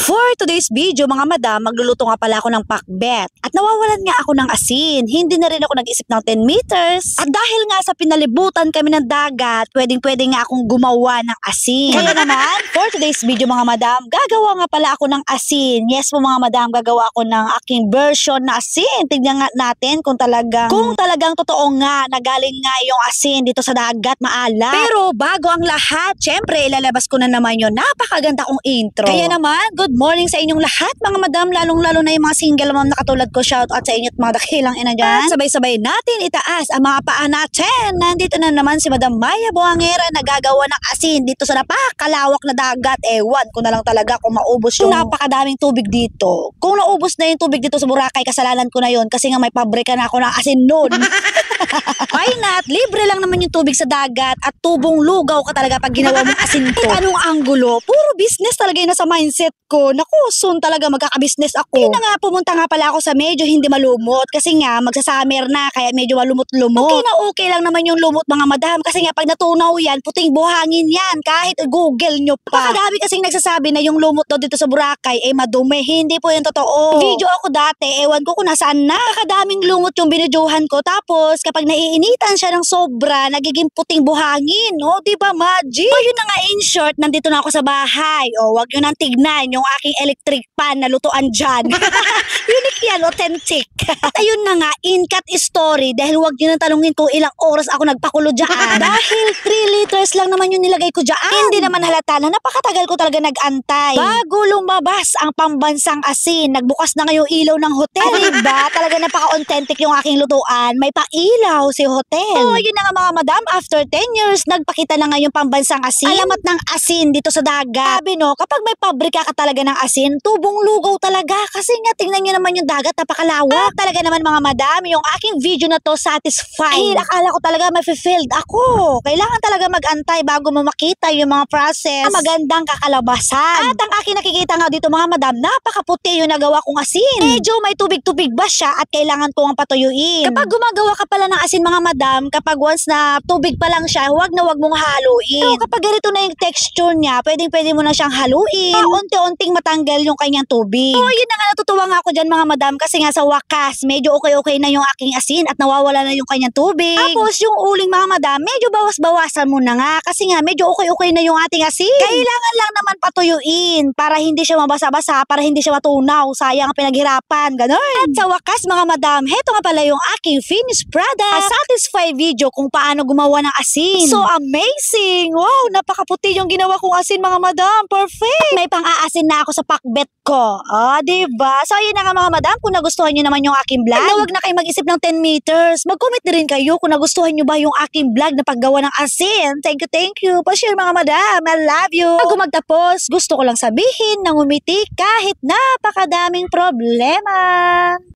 For today's video mga madam, magluluto nga pala ako ng pakbet. At nawawalan nga ako ng asin. Hindi na rin ako nag-isip ng 10 meters. At dahil nga sa pinalibutan kami ng dagat, pwedeng-pwede nga akong gumawa ng asin. Kaya naman, for today's video mga madam, gagawa nga pala ako ng asin. Yes po mga madam, gagawa ako ng aking version na asin. Tignan nga natin kung talagang totoo nga na galing nga yung asin dito sa dagat, maalat. Pero bago ang lahat, syempre ilalabas ko na naman yun. Napakaganda kong intro. Kaya naman, good morning sa inyong lahat mga madam, lalong-lalo na yung mga single mom na katulad ko. Shout out sa inyo at mga dakilang ina dyan. At sabay-sabay natin itaas ang mga paa natin. Nandito na naman si Madam Maya Buhangera na gagawa ng asin dito sa napakalawak na dagat. Ewan ko na lang talaga kung maubos yung napakadaming tubig dito. Kung naubos na yung tubig dito sa Boracay, kasalanan ko na yun kasi nga may pabrika na ako ng asin noon. Why not? Libre lang naman yung tubig sa dagat at tubong lugaw ka talaga pag ginawa mong asin to. Anong anggulo? Puro business talaga yun nasa mindset ko. Naku, soon talaga magkaka-business ako. Kaya na nga, pumunta nga pala ako sa medyo hindi malumot kasi nga magsa-summer na kaya medyo malumot-lumot. Okay na okay lang naman yung lumot mga madam kasi nga pag natunaw yan, puting buhangin yan kahit Google nyo pa. Napakadami kasing nagsasabi na yung lumot daw dito sa Boracay ay madumi. Hindi po yung totoo. Video ako dati, ewan ko kung nasaan na. Napakadaming lumot yung binidyohan ko tapos kapag naiinitan siya ng sobra, nagiging puting buhangin. O, diba magic? O, yun na nga in short, nandito na ako sa bahay. O, wag nyo nang tignan yung aking electric pan na lutuan dyan. Unique yan, authentic. At ayun na nga, in-cut story dahil wag nyo nang talungin kung ilang oras ako nagpakulo dyan. Dahil 3 liters lang naman yung nilagay ko dyan. Hindi naman halata na napakatagal ko talaga nag-antay. Bago lumabas ang pambansang asin, nagbukas na ngayong ilaw ng hotel. Diba? Talaga napaka-authentic yung aking lutuan. May pailaw si hotel. Oh, yun na nga mga madam, after 10 years, nagpakita na nga yung pambansang asin. Alamat ng asin dito sa dagat. Sabi no, kapag may pabrika ka talaga ng asin, tubong lugaw talaga. Kasi nga, tingnan nyo naman yung dagat, napakalawak. Talaga naman mga madam, yung aking video na to satisfied. Akala ko talaga mafe-failed ako. Kailangan talaga mag-antay bago mo makita yung mga process na magandang kakalabasan. At ang aking nakikita nga dito mga madam, napakaputi yung nagawa kong asin. Medyo may tubig-tubig ba siya at kailangan ko ang patuyuin. Kapag gumagawa ka pala ng asin mga madam, kapag once na tubig pa lang siya, wag na wag mong haluin. So kapag ganito na yung texture niya, pwedeng-pwede mo na siyang haluin. Unti-unting matanggal yung kanyang tubig. Oh, yun na nga, natutuwa nga ako dyan mga madam kasi nga sa wakas, medyo okay-okay na yung aking asin at nawawala na yung kanyang tubig. Tapos yung uling mga madam, medyo bawas-bawasan mo na nga kasi nga medyo okay-okay na yung ating asin. Kailangan lang naman patuyuin para hindi siya mabasa-basa, para hindi siya matunaw. Sayang ang pinaghirapan, ganun. At sa wakas mga madam, heto nga pala yung aking finished product. A satisfied video kung paano gumawa ng asin. So amazing! Wow, napakaputi yung ginawa kong asin mga madam. Perfect! May pang-aasin na ako sa pakbet ko. Diba? So ayun na nga mga madam, kung nagustuhan nyo naman yung aking vlog, huwag na kayo mag-isip ng 10 meters. Mag-comment na rin kayo kung nagustuhan nyo ba yung aking vlog na paggawa ng asin. Thank you. Pa-share mga madam. I love you. Bago magtapos, gusto ko lang sabihin na ngumiti kahit napakadaming problema.